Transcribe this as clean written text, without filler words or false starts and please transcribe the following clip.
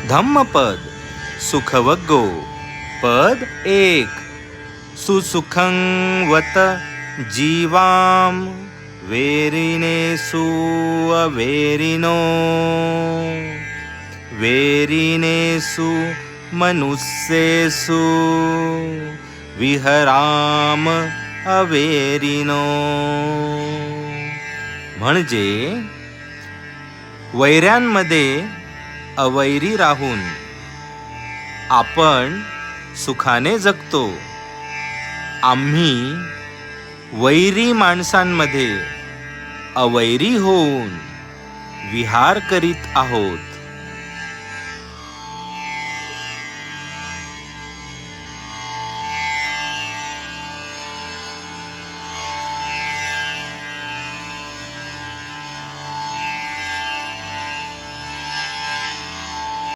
धम्मपद सुखवग्गो पद 1 सुसुखं वत जीवाम वेरिनेसु अवेरिनो वेरिनेसु मनुष्येषु विहराम अवेरिनो. म्हणजे वैऱ्यांमध्ये अवैरी राहून आपण सुखाने जगतो. आम्ही वैरी माणसांमध्ये अवैरी होऊन विहार करीत आहोत.